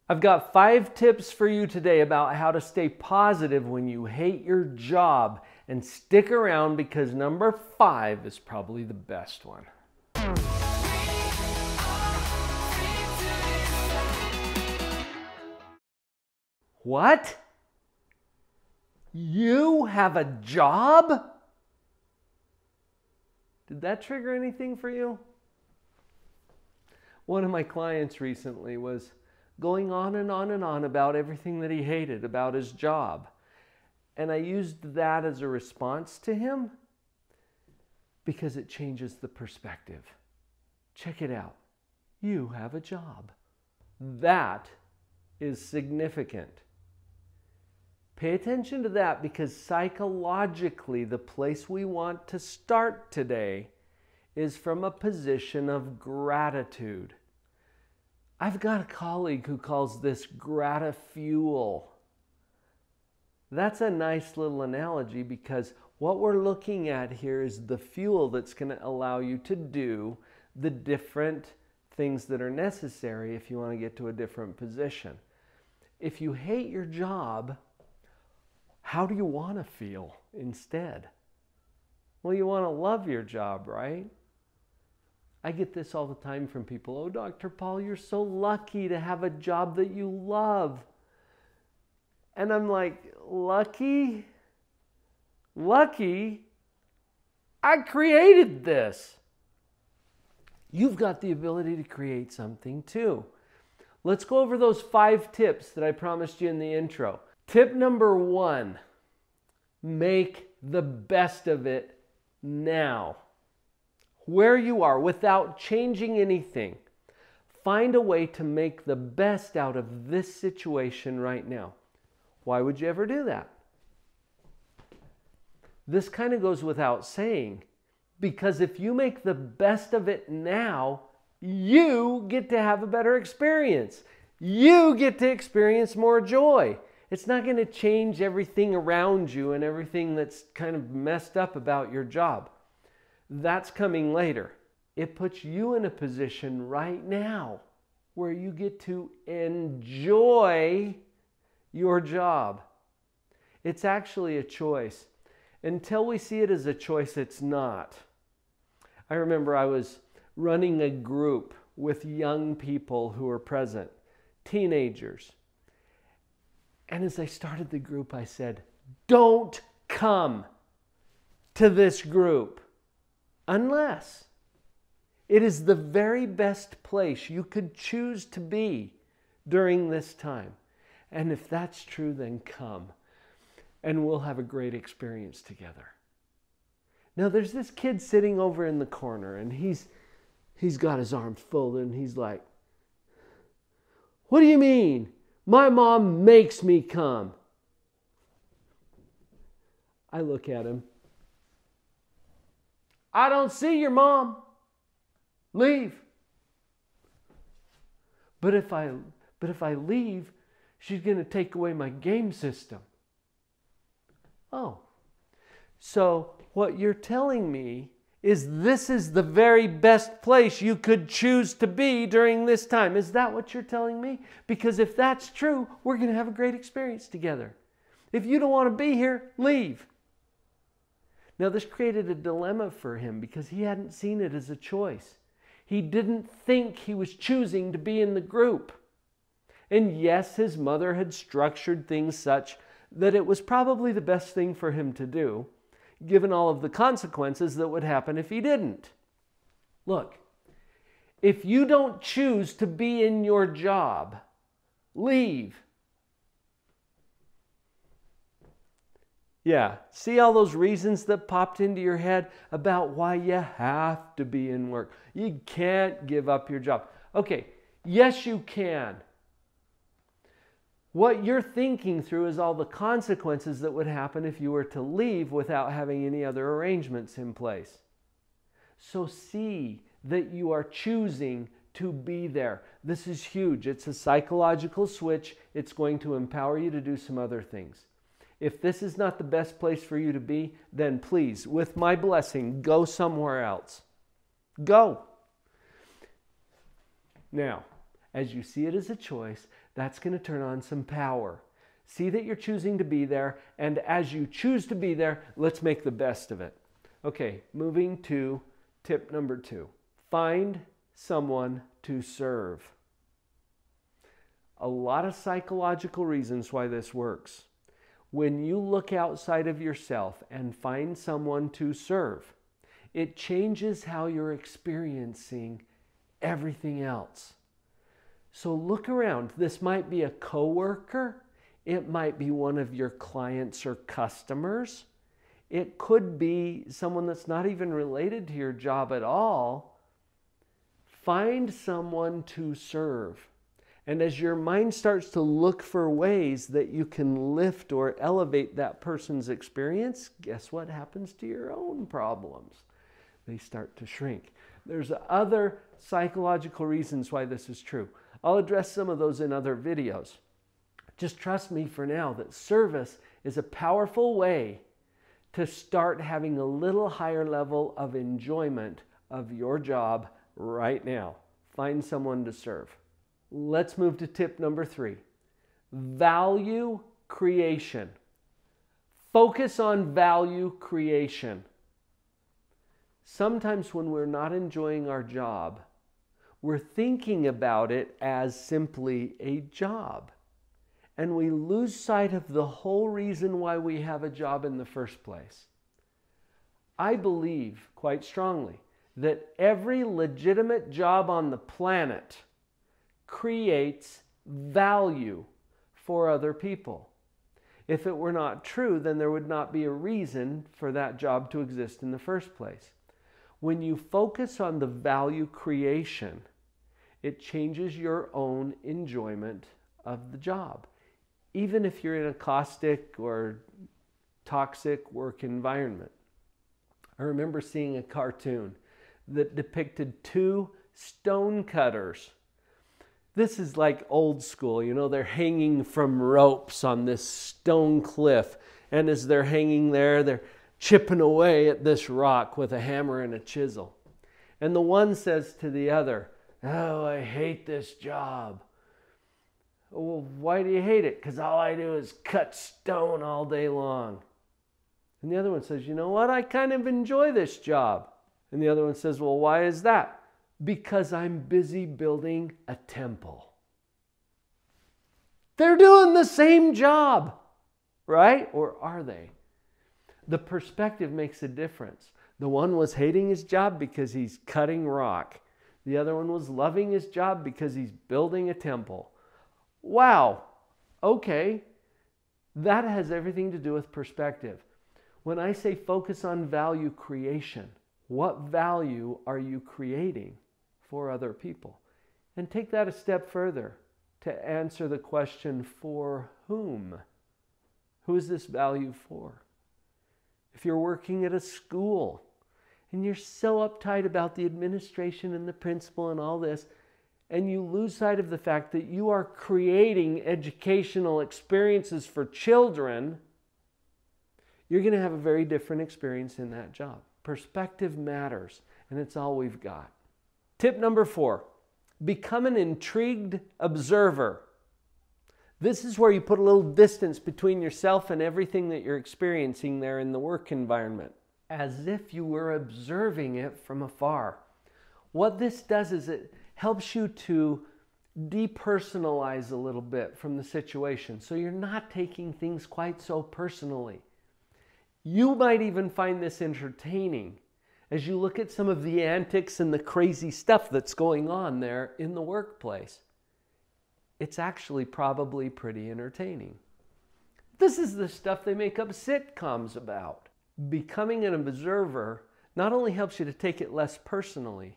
I've got 5 tips for you today about how to stay positive when you hate your job. And stick around because number 5 is probably the best one. What? You have a job? Did that trigger anything for you? One of my clients recently was going on and on and on about everything that he hated about his job. And I used that as a response to him because it changes the perspective. Check it out. You have a job. That is significant. Pay attention to that because psychologically, the place we want to start today is from a position of gratitude. I've got a colleague who calls this gratifuel. That's a nice little analogy because what we're looking at here is the fuel that's going to allow you to do the different things that are necessary if you want to get to a different position. If you hate your job, how do you want to feel instead? Well, you want to love your job, right? I get this all the time from people. Oh, Dr. Paul, you're so lucky to have a job that you love. And I'm like, lucky? Lucky? I created this. You've got the ability to create something too. Let's go over those 5 tips that I promised you in the intro. Tip number 1, make the best of it now. Where you are, without changing anything, find a way to make the best out of this situation right now. Why would you ever do that? This kind of goes without saying, because if you make the best of it now, you get to have a better experience. You get to experience more joy. It's not going to change everything around you and everything that's kind of messed up about your job. That's coming later. It puts you in a position right now where you get to enjoy your job. It's actually a choice. Until we see it as a choice, it's not. I remember I was running a group with young people who were present, teenagers. And as I started the group, I said, don't come to this group unless it is the very best place you could choose to be during this time. And if that's true, then come and we'll have a great experience together. Now there's this kid sitting over in the corner and he's got his arms folded and he's like, what do you mean? My mom makes me come. I look at him. I don't see your mom. Leave. But if I leave, she's going to take away my game system. Oh. So what you're telling me is this is the very best place you could choose to be during this time. Is that what you're telling me? Because if that's true, we're going to have a great experience together. If you don't want to be here, leave. Now this created a dilemma for him because he hadn't seen it as a choice. He didn't think he was choosing to be in the group. And yes, his mother had structured things such that it was probably the best thing for him to do, given all of the consequences that would happen if he didn't. Look, if you don't choose to be in your job, leave. Yeah, see all those reasons that popped into your head about why you have to be in work. You can't give up your job. Okay, yes you can. What you're thinking through is all the consequences that would happen if you were to leave without having any other arrangements in place. So see that you are choosing to be there. This is huge. It's a psychological switch. It's going to empower you to do some other things. If this is not the best place for you to be, then please, with my blessing, go somewhere else. Go. Now, as you see it as a choice, That's going to turn on some power. See that you're choosing to be there, and as you choose to be there, let's make the best of it. Okay, moving to tip number 2. Find someone to serve. A lot of psychological reasons why this works. When you look outside of yourself and find someone to serve, it changes how you're experiencing everything else. So look around. This might be a coworker. It might be one of your clients or customers. It could be someone that's not even related to your job at all. Find someone to serve. And as your mind starts to look for ways that you can lift or elevate that person's experience, guess what happens to your own problems? They start to shrink. There's other psychological reasons why this is true. I'll address some of those in other videos. Just trust me for now that service is a powerful way to start having a little higher level of enjoyment of your job right now. Find someone to serve. Let's move to tip number 3. Value creation. Focus on value creation. Sometimes when we're not enjoying our job, we're thinking about it as simply a job. And we lose sight of the whole reason why we have a job in the first place. I believe quite strongly that every legitimate job on the planet creates value for other people. If it were not true, then there would not be a reason for that job to exist in the first place. When you focus on the value creation, it changes your own enjoyment of the job. Even if you're in a caustic or toxic work environment. I remember seeing a cartoon that depicted 2 stonecutters. This is like old school, you know, they're hanging from ropes on this stone cliff. And as they're hanging there, they're chipping away at this rock with a hammer and a chisel. And the one says to the other, "Oh, I hate this job." "Well, why do you hate it?" "Because all I do is cut stone all day long." And the other one says, "You know what? I kind of enjoy this job." And the other one says, "Well, why is that?" "Because I'm busy building a temple." They're doing the same job, right? Or are they? The perspective makes a difference. The one was hating his job because he's cutting rock. The other one was loving his job because he's building a temple. Wow. Okay. That has everything to do with perspective. When I say focus on value creation, what value are you creating for other people? And take that a step further to answer the question, for whom? Who is this value for? If you're working at a school and you're so uptight about the administration and the principal and all this, and you lose sight of the fact that you are creating educational experiences for children, you're going to have a very different experience in that job. Perspective matters, and it's all we've got. Tip number 4, become an intrigued observer. This is where you put a little distance between yourself and everything that you're experiencing there in the work environment, as if you were observing it from afar. What this does is it helps you to depersonalize a little bit from the situation, so you're not taking things quite so personally. You might even find this entertaining as you look at some of the antics and the crazy stuff that's going on there in the workplace. It's actually probably pretty entertaining. This is the stuff they make up sitcoms about. Becoming an observer not only helps you to take it less personally,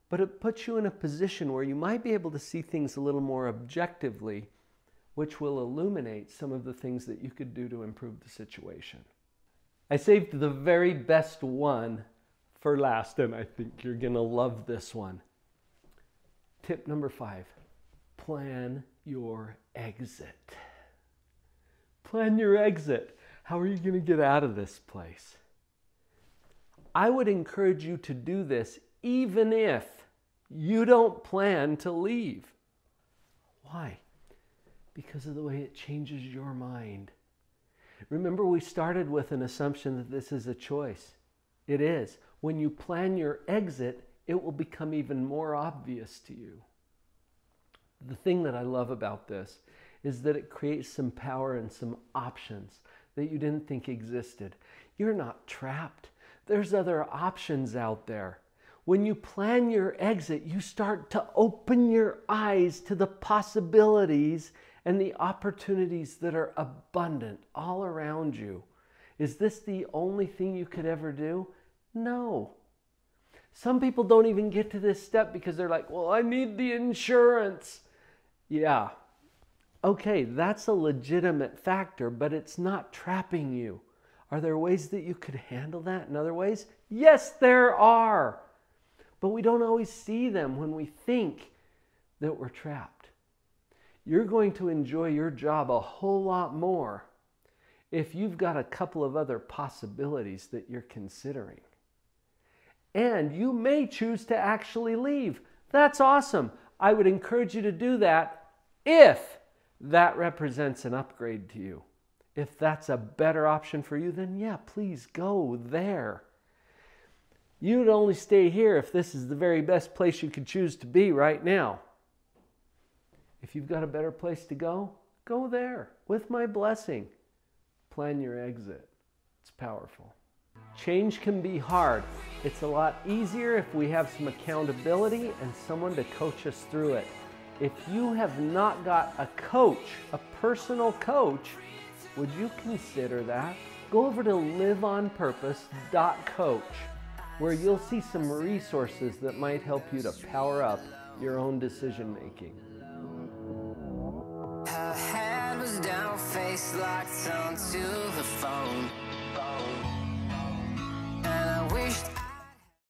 but it puts you in a position where you might be able to see things a little more objectively, which will illuminate some of the things that you could do to improve the situation. I saved the very best one for last, and I think you're going to love this one. Tip number 5. Plan your exit. Plan your exit. How are you going to get out of this place? I would encourage you to do this even if you don't plan to leave. Why? Because of the way it changes your mind. Remember, we started with an assumption that this is a choice. It is. When you plan your exit, it will become even more obvious to you. The thing that I love about this is that it creates some power and some options that you didn't think existed. You're not trapped. There's other options out there. When you plan your exit, you start to open your eyes to the possibilities and the opportunities that are abundant all around you. Is this the only thing you could ever do? No. Some people don't even get to this step because they're like, well, I need the insurance. Yeah. Okay, that's a legitimate factor, but it's not trapping you. Are there ways that you could handle that in other ways? Yes, there are. But we don't always see them when we think that we're trapped. You're going to enjoy your job a whole lot more if you've got a couple of other possibilities that you're considering. And you may choose to actually leave. That's awesome. I would encourage you to do that if that represents an upgrade to you. If that's a better option for you, then yeah, please go there. You'd only stay here if this is the very best place you could choose to be right now. If you've got a better place to go, go there with my blessing. Plan your exit. It's powerful. Change can be hard. It's a lot easier if we have some accountability and someone to coach us through it. If you have not got a coach, a personal coach, would you consider that? Go over to liveonpurpose.coach, where you'll see some resources that might help you to power up your own decision making. Her head was down, face locked onto the phone. And I wished